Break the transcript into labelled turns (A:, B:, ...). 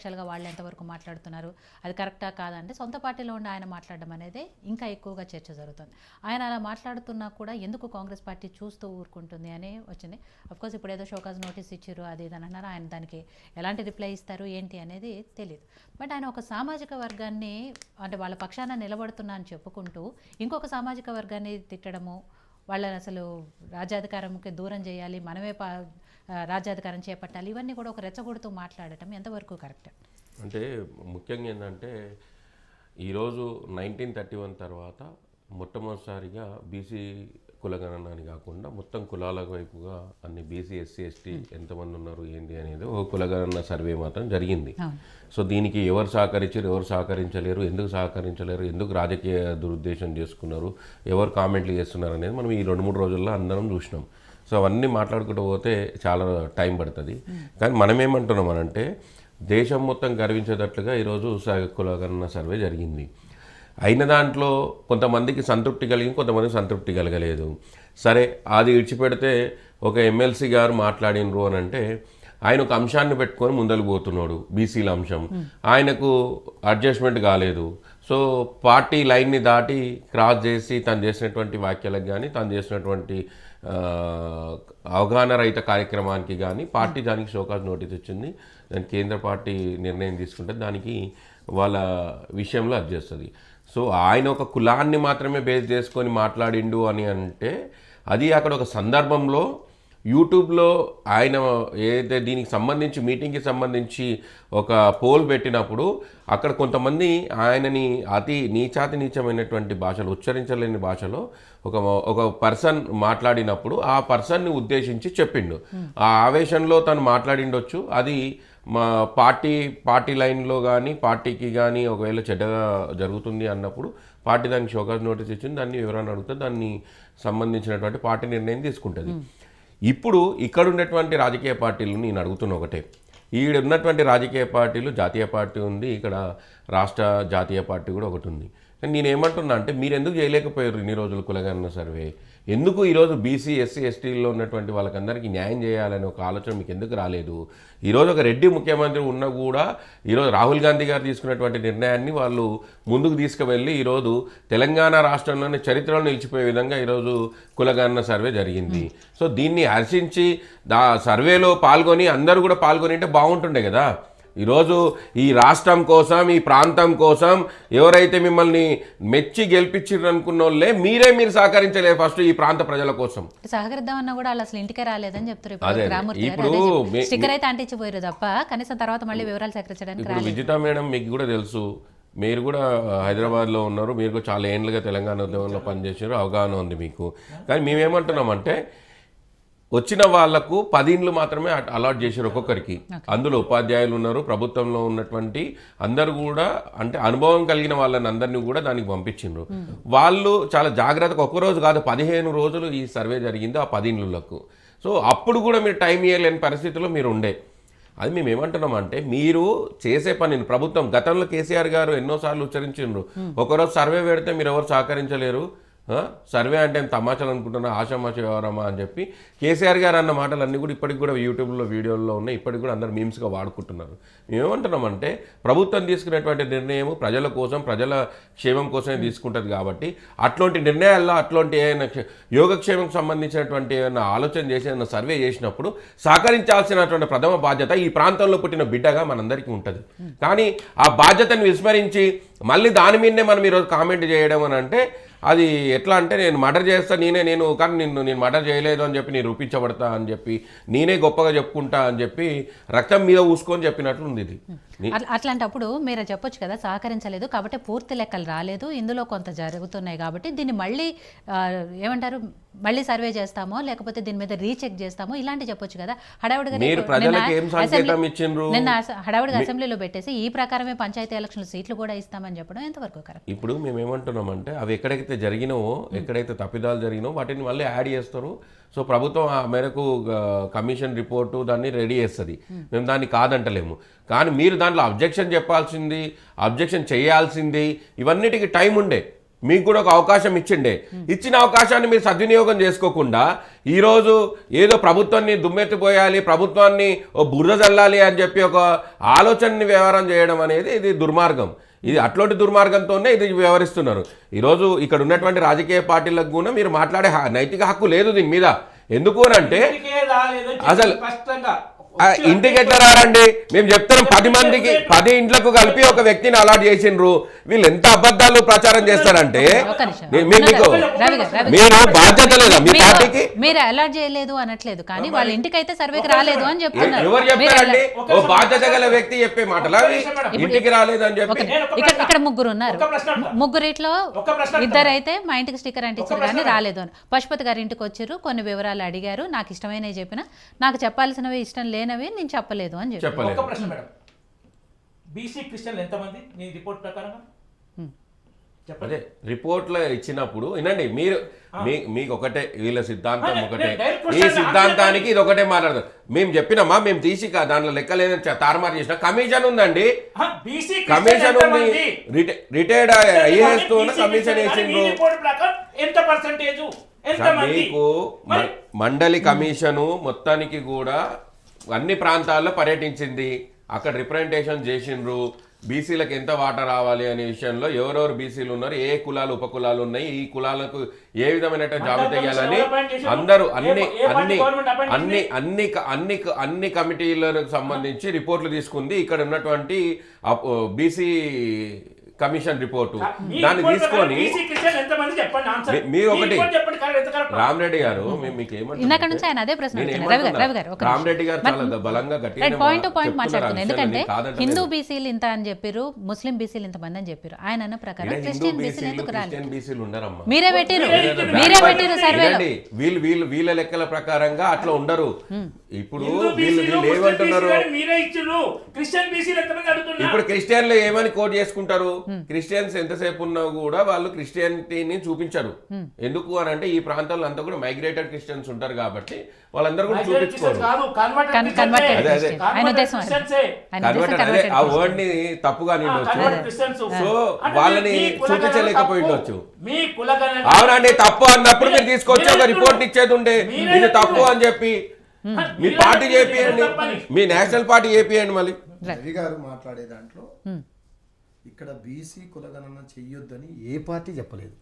A: ప్రతిపక్షాలుగా వాళ్ళు ఎంతవరకు మాట్లాడుతున్నారు, అది కరెక్టా కాదంటే సొంత పార్టీలో ఉండి ఆయన మాట్లాడడం అనేది ఇంకా ఎక్కువగా చర్చ జరుగుతుంది. ఆయన అలా మాట్లాడుతున్నా కూడా ఎందుకు కాంగ్రెస్ పార్టీ చూస్తూ ఊరుకుంటుంది అని వచ్చింది. అఫ్కోర్స్ ఇప్పుడు ఏదో షోకాజ్ నోటీస్ ఇచ్చారు అది ఇది అని అన్నారు. ఆయన దానికి ఎలాంటి రిప్లై ఇస్తారు ఏంటి అనేది తెలియదు. బట్ ఆయన ఒక సామాజిక వర్గాన్ని అంటే వాళ్ళ పక్షాన నిలబడుతున్నా అని చెప్పుకుంటూ ఇంకొక సామాజిక వర్గాన్ని తిట్టడము, వాళ్ళని అసలు రాజ్యాధికారంకి దూరం చేయాలి, మనమే రాజ్యాధికారం చేపట్టాలి, ఇవన్నీ కూడా ఒక రెచ్చగొడుతూ మాట్లాడటం ఎంతవరకు కరెక్ట్?
B: అంటే ముఖ్యంగా ఏంటంటే ఈరోజు 1931 తర్వాత మొట్టమొదటిసారిగా బీసీ కులగణన కాకుండా మొత్తం కులాల వైపుగా అన్ని బీసీ ఎస్సీ ఎస్టీ ఎంతమంది ఉన్నారు ఏంటి అనేది ఒక కులగణన సర్వే మాత్రం జరిగింది. సో దీనికి ఎవరు సహకరించారు, ఎవరు సహకరించలేరు, ఎందుకు సహకరించలేరు, ఎందుకు రాజకీయ దురుద్దేశం చేసుకున్నారు, ఎవరు కామెంట్లు చేస్తున్నారు అనేది మనం ఈ 2-3 రోజుల్లో అందరం చూసినాం. సో అవన్నీ మాట్లాడుకుంటూ పోతే చాలా టైం పడుతుంది. కానీ మనం ఏమంటున్నాం అనంటే దేశం మొత్తం గర్వించేటట్లుగా ఈరోజు కులగణన సర్వే జరిగింది. అయిన దాంట్లో కొంతమందికి సంతృప్తి కలిగింది, కొంతమందికి సంతృప్తి కలగలేదు. సరే అది విడిచిపెడితే ఒక ఎమ్మెల్సీ గారు మాట్లాడినరు అని అంటే ఆయన ఒక అంశాన్ని పెట్టుకొని ముందలు పోతున్నాడు, బీసీల అంశం. ఆయనకు అడ్జస్ట్మెంట్ కాలేదు. సో పార్టీ లైన్ని దాటి క్రాస్ చేసి తను చేసినటువంటి వ్యాఖ్యలకు కానీ తను చేసినటువంటి అవగాహన రహిత కార్యక్రమానికి కానీ పార్టీ దానికి షోకాజ్ నోటీస్ ఇచ్చింది. దానికి కేంద్ర పార్టీ నిర్ణయం తీసుకుంటే దానికి వాళ్ళ విషయంలో అది చేస్తుంది. సో ఆయన ఒక కులాన్ని మాత్రమే బేస్ చేసుకొని మాట్లాడిండు అని అంటే అది అక్కడ ఒక సందర్భంలో యూట్యూబ్లో ఆయన ఏదైతే దీనికి సంబంధించి మీటింగ్కి సంబంధించి ఒక పోల్ పెట్టినప్పుడు అక్కడ కొంతమంది ఆయనని అతి నీచమైనటువంటి భాషలో ఉచ్చరించలేని భాషలో ఒక పర్సన్ మాట్లాడినప్పుడు ఆ పర్సన్ని ఉద్దేశించి చెప్పిండు. ఆ ఆవేశంలో తను మాట్లాడిండొచ్చు. అది మా పార్టీ లైన్లో కానీ పార్టీకి కానీ ఒకవేళ చెడ్డగా జరుగుతుంది అన్నప్పుడు పార్టీ దానికి షోకాజ్ నోటీస్ ఇచ్చింది. దాన్ని వివరణ అడుగుతుంది, దాన్ని సంబంధించినటువంటి పార్టీ నిర్ణయం తీసుకుంటుంది. ఇప్పుడు ఇక్కడ ఉన్నటువంటి రాజకీయ పార్టీలు నేను అడుగుతున్న ఒకటే, ఈడ ఉన్నటువంటి రాజకీయ పార్టీలు జాతీయ పార్టీ ఉంది, ఇక్కడ రాష్ట్ర జాతీయ పార్టీ కూడా ఒకటి ఉంది. కానీ నేను ఏమంటున్నా అంటే మీరు ఎందుకు చేయలేకపోయారు ఇన్ని రోజులు కులగణన సర్వే? ఎందుకు ఈరోజు బీసీ ఎస్సీ ఎస్టీల్లో ఉన్నటువంటి వాళ్ళకందరికీ న్యాయం చేయాలనే ఒక ఆలోచన మీకు ఎందుకు రాలేదు? ఈరోజు ఒక రెడ్డి ముఖ్యమంత్రి ఉన్నా కూడా ఈరోజు రాహుల్ గాంధీ గారు తీసుకున్నటువంటి నిర్ణయాన్ని వాళ్ళు ముందుకు తీసుకువెళ్ళి ఈరోజు తెలంగాణ రాష్ట్రంలోనే చరిత్రలో నిలిచిపోయే విధంగా ఈరోజు కులగణన సర్వే జరిగింది. సో దీన్ని హర్షించి సర్వేలో పాల్గొని అందరూ కూడా పాల్గొని అంటే బాగుంటుండే కదా. ఈరోజు ఈ రాష్ట్రం కోసం ఈ ప్రాంతం కోసం ఎవరైతే మిమ్మల్ని మెచ్చి గెలిపించారు అనుకున్న వాళ్ళే మీరు సహకరించలేదు ఫస్ట్ ఈ ప్రాంత ప్రజల కోసం.
A: సహకరిద్దామన్నా కూడా అసలు ఇంటికే రాలేదని చెప్తారు. ఇప్పుడు స్టిక్కర్ అయితే అంటించిపోయారు తప్ప కనీసం తర్వాత మళ్ళీ వివరాలు సేకరించడానికి.
B: ఇప్పుడు విజిత మేడం మీకు కూడా తెలుసు, మీరు కూడా హైదరాబాద్లో ఉన్నారు, మీరు కూడా చాలా ఏండ్లుగా తెలంగాణ ఉద్యమంలో పనిచేసారు, అవగాహన ఉంది మీకు. కానీ మేమేమంటున్నామంటే వచ్చిన వాళ్లకు 10 ఇండ్లు మాత్రమే అలాట్ చేశారు ఒక్కొక్కరికి. అందులో ఉపాధ్యాయులు ఉన్నారు, ప్రభుత్వంలో ఉన్నటువంటి అందరూ కూడా అంటే అనుభవం కలిగిన వాళ్ళని అందరినీ కూడా దానికి పంపించిండ్రు. వాళ్ళు చాలా జాగ్రత్తగా ఒక్కరోజు కాదు 15 రోజులు ఈ సర్వే జరిగింది ఆ 10 ఇండ్లకు. సో అప్పుడు కూడా మీరు టైం ఇవ్వలేని పరిస్థితిలో మీరు ఉండే. అది మేము ఏమంటున్నామంటే మీరు చేసే పనిని ప్రభుత్వం గతంలో కేసీఆర్ గారు ఎన్నోసార్లు ఉచ్చరించిండ్రు, ఒకరోజు సర్వే పెడితే మీరు ఎవరు సహకరించలేరు, సర్వే అంటే తమాషాలు అనుకుంటున్నా ఆషామాష వ్యవహారమా అని చెప్పి కేసీఆర్ గారు అన్న మాటలన్నీ కూడా ఇప్పటికి కూడా యూట్యూబ్లో వీడియోల్లో ఉన్నాయి, ఇప్పటికి కూడా అందరు మీమ్స్గా వాడుకుంటున్నారు. మేమేమంటున్నామంటే ప్రభుత్వం తీసుకునేటువంటి నిర్ణయం ప్రజల కోసం ప్రజల క్షేమం కోసమే తీసుకుంటుంది కాబట్టి అట్లాంటి నిర్ణయాల్లో అట్లాంటి ఏమైనా యోగక్షేమం సంబంధించినటువంటి ఏమైనా ఆలోచన చేసి ఏమైనా సర్వే చేసినప్పుడు సహకరించాల్సినటువంటి ప్రథమ బాధ్యత ఈ ప్రాంతంలో పుట్టిన బిడ్డగా మనందరికీ ఉంటుంది. కానీ ఆ బాధ్యతను విస్మరించి మళ్ళీ దాని మీదనే మనం ఈరోజు కామెంట్ చేయడం అని అంటే అది ఎట్లా అంటే నేను మర్డర్ చేస్తా కానీ నేను మర్డర్ చేయలేదు అని చెప్పి నేను రూపించబడతా అని చెప్పి నేనే గొప్పగా చెప్పుకుంటా అని చెప్పి రక్తం మీద ఊసుకొని చెప్పినట్లు ఉంది ఇది.
A: అట్లాంటప్పుడు మీరు చెప్పొచ్చు కదా సహకరించలేదు కాబట్టి పూర్తి లెక్కలు రాలేదు, ఇందులో కొంత జరుగుతున్నాయి కాబట్టి దీన్ని మళ్ళీ ఏమంటారు మళ్ళీ సర్వే చేస్తామో లేకపోతే దీని మీద రీచెక్ చేస్తామో ఇలాంటి చెప్పొచ్చు కదా. హడావుడిగా నిన్న హడావుడిగా అసెంబ్లీలో పెట్టేసి ఈ ప్రకారమే పంచాయతీ ఎలక్షన్ సీట్లు కూడా ఇస్తామని చెప్పడం ఎంతవరకు కరెక్ట్?
B: ఇప్పుడు మేము ఏమంటున్నామంటే అవి ఎక్కడైతే జరిగినావో ఎక్కడైతే తప్పిదాలు జరిగినావో వాటిని మళ్ళీ యాడ్ చేస్తారు. సో ప్రభుత్వం ఆ మేరకు కమిషన్ రిపోర్టు దాన్ని రెడీ చేస్తుంది, మేము దాన్ని కాదంటలేము. కానీ మీరు దాంట్లో అబ్జెక్షన్ చెప్పాల్సింది, అబ్జెక్షన్ చేయాల్సింది, ఇవన్నిటికీ టైం ఉండే. మీకు కూడా ఒక అవకాశం ఇచ్చిండే. ఇచ్చిన అవకాశాన్ని మీరు సద్వినియోగం చేసుకోకుండా ఈరోజు ఏదో ప్రభుత్వాన్ని దుమ్మెత్తిపోయాలి, ప్రభుత్వాన్ని బురద చల్లాలి అని చెప్పి ఒక ఆలోచనని వ్యవహారం చేయడం అనేది ఇది దుర్మార్గం. ఇది అట్లాంటి దుర్మార్గంతోనే ఇది వ్యవహరిస్తున్నారు. ఈరోజు ఇక్కడ ఉన్నటువంటి రాజకీయ పార్టీలకు కూడా మీరు మాట్లాడే నైతిక హక్కు లేదు దీని మీద. ఎందుకు అని అంటే అసలు ఇంటికి ఎట్లా రారండి? మేము చెప్తాం 10 మందికి 10 ఇంట్లకు కలిపి ఒక వ్యక్తిని అలాట్ చేసిండ్రు. వీళ్ళు ఎంత అబద్ధాలు ప్రచారం చేస్తారంటే మీకు మీరు బాధ్యత లేదా మీ పార్టీకి?
A: మీరు అలాట్ చేయలేదు అనట్లేదు, కానీ వాళ్ళ ఇంటికి అయితే సర్వేకి రాలేదు అని చెప్తున్నారు.
B: ఎవరు చెప్తారండి? ఓ బాధ్యత గల వ్యక్తి చెప్పే మాటలా ఇంటికి రాలేదు అని చెప్పి?
A: ఇక్కడ ముగ్గురు ఉన్నారు, ముగ్గురిట్లో ఇద్దరైతే మా ఇంటికి స్టిక్కర్ అంటించారు కానీ రాలేదు అని. పశుపతి గారి ఇంటికి వచ్చారు, కొన్ని వివరాలు అడిగారు, నాకు ఇష్టమైనవి చెప్పిన, నాకు చెప్పాల్సినవి ఇష్టం లేనవి నేను చెప్పలేదు అని చెప్పి.
C: ఒక ప్రశ్న మేడం, బీసీ క్రిస్టియన్లు ఎంతమంది మీ రిపోర్ట్ ప్రకారంగా?
B: అదే రిపోర్ట్లో ఇచ్చినప్పుడు వినండి, మీరు మీకు ఒకటే, వీళ్ళ సిద్ధాంతం ఒకటే, ఈ సిద్ధాంతానికి ఇది ఒకటే మాట్లాడదు. మేము చెప్పినామా, మేము తీసి దాంట్లో లెక్క లేదని తారుమారు చేసిన కమిషన్ ఉందండి, కమిషన్ ఉంది, రిటైర్డ్ ఐఏఎస్ తో కమిషన్ వేసిండ్రు. మీకు మండలి కమిషను మొత్తానికి కూడా అన్ని ప్రాంతాల్లో పర్యటించింది, అక్కడ రిప్రజెంటేషన్ చేసిండ్రు. బీసీలకు ఎంత వాటా రావాలి అనే విషయంలో ఎవరెవరు బీసీలు ఉన్నారు, ఏ కులాలు ఉపకులాలు ఉన్నాయి, ఈ కులాలకు ఏ విధమైన జాబితా వేయాలని అందరూ అన్ని కమిటీలకు సంబంధించి రిపోర్ట్లు తీసుకుంది. ఇక్కడ ఉన్నటువంటి బీసీ కమిషన్ రిపోర్టు దాన్ని తీసుకొని మీరు ఒకటి రామరెడ్డి గారు మీకు రామరెడ్డి గారు చాలా బలంగా
A: పాయింట్ టు పాయింట్ మాట్లాడుతున్నారు. ఎందుకంటే హిందూ బీసీలు ఇంత అని చెప్పారు, ముస్లిం బీసీలు ఇంతమంది అని చెప్పారు. ఆయన అన్న ప్రకారం క్రిస్టియన్ బీసీలు ఎందుకు రాలేదు? మీరే పెట్టిరు సర్వేలో.
B: వీళ్ళ లెక్కల ప్రకారంగా అట్లా ఉండరు. ఇప్పుడు వీళ్ళు ఏమంటున్నారు, ఇప్పుడు క్రిస్టియన్లు ఏమని కోట్ చేసుకుంటారు? క్రిస్టియన్స్ ఎంతసేపు ఉన్నా కూడా వాళ్ళు క్రిస్టియానిటీని చూపించరు. ఎందుకు అని అంటే ఈ ప్రాంతాల్లో అంతా కూడా మైగ్రేటెడ్ క్రిస్టియన్స్ ఉంటారు కాబట్టి వాళ్ళందరూ కూడా చూపించుకోరు. ఆ వర్డ్ ని తప్పుగా నిండొచ్చు, సో వాళ్ళని చూపించలేకపోయి ఉండొచ్చు. అవునండి, తప్పు అన్నప్పుడు మీరు తీసుకొచ్చి ఒక రిపోర్ట్ ఇచ్చేది ఉండే, ఇది తప్పు అని చెప్పి మీ పార్టీ చేపియండి, మీ నేషనల్ పార్టీ చేపియండి. మళ్ళీ
D: రవి గారు మాట్లాడే దాంట్లో ఇక్కడ బీసీ కులగణన చెయ్యొద్దని ఏ పార్టీ చెప్పలేదు.